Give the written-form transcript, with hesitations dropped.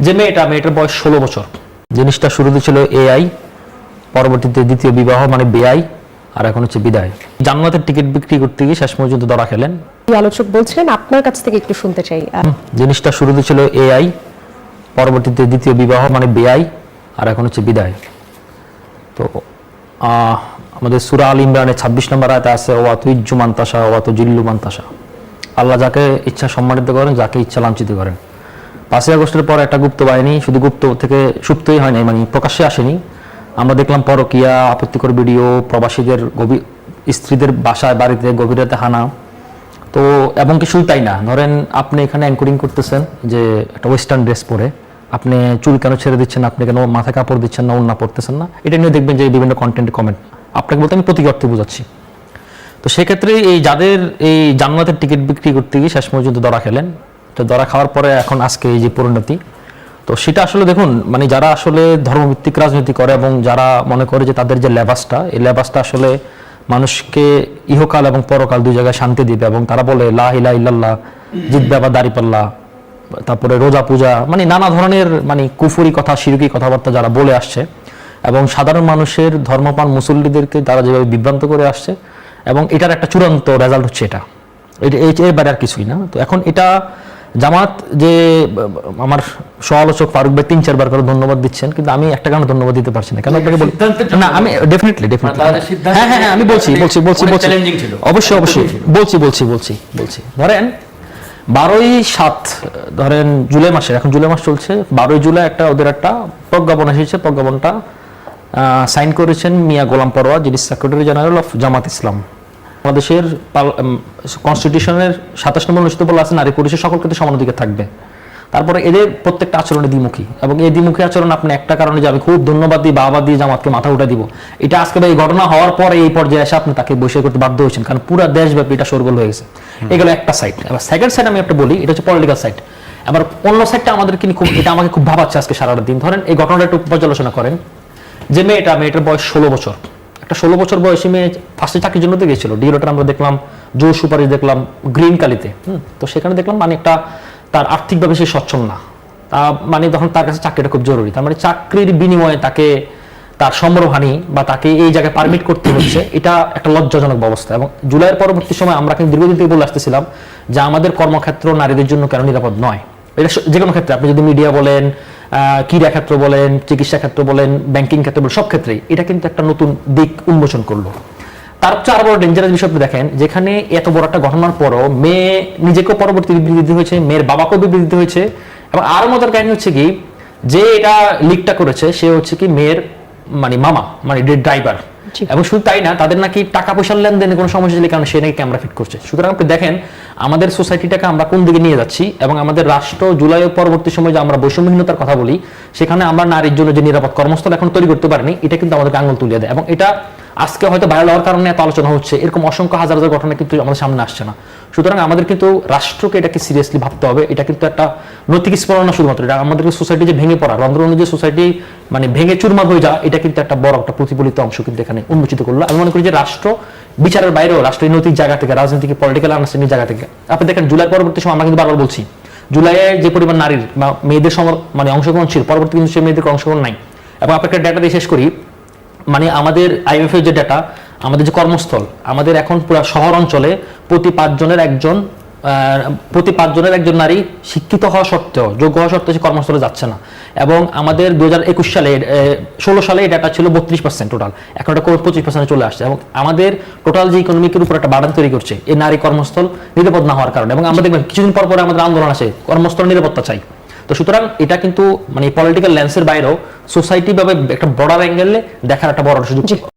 যে মেয়েটার বয়স 16 বছর। জিনিসটা শুরুতে ছিল এআই, পরবর্তীতে দ্বিতীয় বিবাহ মানে বেআই, আর এখন হচ্ছে বিদায়। জান্নাতের টিকিট বিক্রি করতে গিয়ে শেষ পর্যন্ত ধরা খেলেন। আলোচক বলছেন, আপনার কাছ থেকে একটু শুনতে চাই। জিনিসটা শুরুতে ছিল এআই, পরবর্তীতে দ্বিতীয় বিবাহ মানে বেআই, আর এখন হচ্ছে বিদায়। তো আমাদের সূরা আল ইমরানের 26 নম্বর আয়াতে আছে ওয়া তুইজ্জু মান তাশা ওয়া তুজিল্লু মান তাশা। আল্লাহ যাকে ইচ্ছা সম্মানিত করেন, যাকে ইচ্ছা লাঞ্ছিত করেন। 5ই আগস্টের পর একটা গুপ্ত বাহিনী, শুধু গুপ্ত থেকে সুপ্তই হয় নাই, মানে প্রকাশ্যে আসেনি। আমরা দেখলাম পরকীয়া, আপত্তিকর ভিডিও, প্রবাসীদের স্ত্রীদের বাসায় বাড়িতে গভীর রাতে হানা। তো এবং কি শুধু তাই না, ধরেন আপনি এখানে অ্যাঙ্করিং করতেছেন যে একটা ওয়েস্টার্ন ড্রেস পরে, আপনি চুল কেন ছেড়ে দিচ্ছেন, আপনি কেন মাথায় কাপড় দিচ্ছেন না, ওড়না পড়তেছেন না, এটা নিয়ে দেখবেন যে বিভিন্ন কন্টেন্ট কমেন্ট। আপনাকে বলতে আমি প্রতীকী অর্থে বোঝাচ্ছি। তো সেক্ষেত্রে এই যাদের এই জান্নাতের টিকিট বিক্রি করতে গিয়ে শেষ পর্যন্ত ধরা খেলেন, তো ধরা খাওয়ার পরে এখন আজকে এই যে পরিণতি, তো সেটা আসলে দেখুন, মানে যারা আসলে ধর্মভিত্তিক রাজনীতি করে এবং যারা মনে করে যে তাদের যে লেবাসটা, এই লেবাসটা আসলে মানুষকে ইহকাল এবং পরকাল দুই জায়গায় শান্তি দিবে, এবং তারা বলে লা ইলাহা ইল্লাল্লাহ, জিতবে আবার দাঁড়িপাল্লা, তারপরে রোজা পূজা, মানে নানা ধরনের মানে কুফরি কথা, শিরকি কথাবার্তা যারা বলে আসছে, এবং সাধারণ মানুষের ধর্মপ্রাণ মুসল্লিদেরকে তারা যেভাবে বিভ্রান্ত করে আসছে, এবং এটার একটা চূড়ান্ত রেজাল্ট হচ্ছে এটা, এর বাইরে আর কিছুই না। তো এখন এটা জামাত যে আমার সমালোচক ফারুক ভাই 3-4 বার করে ধন্যবাদ দিচ্ছেন, কিন্তু আমি একটা কারণে ধন্যবাদ দিতে পারছি না। কেন আপনাকে বলি না, আমি ডেফিনেটলি হ্যাঁ আমি বলছি অবশ্যই বলছি। ধরেন 12/7, ধরেন জুলাই মাসের, এখন জুলাই মাস চলছে, 12 জুলাই ওদের একটা প্রজ্ঞাপন এসেছে। প্রজ্ঞাপনটা সাইন করেছেন মিয়া গোলাম পরোয়ার, যিনি সেক্রেটারি জেনারেল অফ জামাত ইসলাম। বাংলাদেশের কনস্টিটিউশনের 27 নম্বর অনুচ্ছেদে বলা আছে নারী পুরুষের সকল ক্ষেত্রে সমান অধিকার থাকবে। তারপরে এদের প্রত্যেকটা আচরণে দ্বিমুখী, এবং এই দ্বিমুখী আচরণ আপনি একটা কারণে যে আমি খুব ধন্যবাদ দিই, বাবা দিয়ে জামাতকে মাথা উঠে দিব, এটা আজকে এই ঘটনা হওয়ার পরে এই পর্যায়ে এসে আপনি তাকে বহিষ্কার করতে বাধ্য হয়েছেন, কারণ পুরো দেশব্যাপী এটা শোরগোল হয়ে গেছে। এগুলো একটা সাইড। এবার সেকেন্ড সাইড আমি একটা বলি, এটা হচ্ছে পলিটিক্যাল সাইড। এবার অন্য সাইডটা আমাদের কিন্তু খুব, এটা আমাকে খুব ভাবাচ্ছে আজকে সারাটা দিন। ধরেন এই ঘটনাটা একটু পর্যালোচনা করেন, যে মেয়েটার বয়স 16 বছর। একটা 16 বছর বয়সী মেয়ে ফার্স্টে চাকরির জন্য তো গেছিল, ডিওটা আমরা দেখলাম, জোর সুপারিশ দেখলাম গ্রিন কালিতে। তো সেখানে দেখলাম মানে একটা তার আর্থিকভাবে সে সচ্ছল না, তা মানে তখন তার কাছে চাকরিটা খুব জরুরি। তার মানে চাকরির বিনিময়ে তাকে তার সম্মানহানি বা তাকে এই জায়গায় পারমিট করতে হচ্ছে, এটা একটা লজ্জাজনক ব্যবস্থা। এবং জুলাইয়ের পরবর্তী সময় আমরা কিন্তু দীর্ঘদিন থেকে বলে আসতেছিলাম যে আমাদের কর্মক্ষেত্র নারীদের জন্য কেন নিরাপদ নয়। এটা যে কোনো ক্ষেত্রে, আপনি যদি মিডিয়া বলেন, ক্রীড়া ক্ষেত্র বলেন, চিকিৎসা ক্ষেত্র বলেন, ব্যাংকিং ক্ষেত্র বলেন, সব ক্ষেত্রেই এটা কিন্তু একটা নতুন দিক উন্মোচন করলো। তার হচ্ছে আরো বড় ডেঞ্জারাস বিষয় দেখেন, যেখানে এত বড় একটা ঘটনার পরও মেয়ে নিজেকেও পরবর্তী বিবৃতি হয়েছে, মেয়ের বাবাকেও বিবৃতি হয়েছে, এবং আরো মজার কাহিনী হচ্ছে কি, যে এটা লিকটা করেছে সে হচ্ছে কি মেয়ের মানে মামা, মানে ড্রাইভার। এবং শুধু তাই না, তাদের নাকি টাকা পয়সার লেনদেনে কোনো সমস্যা ছিল, কারণ সে নাকি ক্যামেরা ফিট করছে। সুতরাং আপনি দেখেন আমাদের সোসাইটিটাকে আমরা কোন দিকে নিয়ে যাচ্ছি, এবং আমাদের রাষ্ট্র জুলাইয়ের পরবর্তী সময় যে আমরা বৈষম্যহীনতার কথা বলি, সেখানে আমরা নারীর জন্য যে নিরাপদ কর্মস্থল এখন তৈরি করতে পারিনি, এটা কিন্তু আমাদেরকে আঙুল তুলিয়ে দেয়। এবং এটা আজকে হয়তো ভাইরাল হওয়ার কারণে এত আলোচনা হচ্ছে, এরকম অসংখ্য হাজার হাজার ঘটনা কিন্তু আমাদের সামনে আসছে না। সুতরাং আমাদের কিন্তু রাষ্ট্রকে এটাকে সিরিয়াসলি ভাবতে হবে। এটা কিন্তু একটা নৈতিক স্মরণ না শুধুমাত্র, এটা আমাদের সোসাইটি যে ভেঙে পড়া, রন্ধ্র অনুযায়ী সোসাইটি মানে ভেঙে চুরমার হয়ে যায়, এটা কিন্তু একটা বড় একটা প্রতিফলিত অংশ কিন্তু এখানে উন্মোচিত করলো। আমি মনে করি যে রাষ্ট্র বিচারের বাইরেও রাষ্ট্রের নৈতিক জায়গা থেকে, রাজনীতিক পলিটিক্যাল আন্ডারস্ট্যান্ডিং জায়গা থেকে আপনি দেখেন জুলাই পরবর্তী সময় আমরা কিন্তু বারবার বলছি, জুলাইয়ে যে পরিমাণ নারীর বা মেয়েদের মানে অংশগ্রহণ ছিল, পরবর্তী কিন্তু সে মেয়েদের অংশগ্রহণ নাই। এবং আপনাকে ডেটা দিয়ে শেষ করি, মানে আমাদের IMF এর যে ডেটা, আমাদের যে কর্মস্থল, আমাদের এখন পুরো শহর অঞ্চলে প্রতি 5 জনের একজন নারী শিক্ষিত হওয়া সত্ত্বেও, যোগ্য হওয়া সত্ত্বেও সে কর্মস্থলে যাচ্ছে না। এবং আমাদের 2021 সালে 16 সালে ডেটা ছিল 32% টোটাল, এখন এটা 25% চলে আসছে। এবং আমাদের টোটাল যে ইকোনমিকের উপর একটা বার্ডেন তৈরি করছে এই নারী কর্মস্থল নিরাপদ না হওয়ার কারণে। এবং আমরা দেখবেন কিছুদিন পর পরে আমাদের আন্দোলন আসে, কর্মস্থল নিরাপত্তা চাই। তো সুতরাং এটা কিন্তু মানে পলিটিক্যাল ল্যান্সের বাইরেও সোসাইটি ভাবে একটা বড় অ্যাঙ্গেলে দেখার একটা বড় সুযোগ।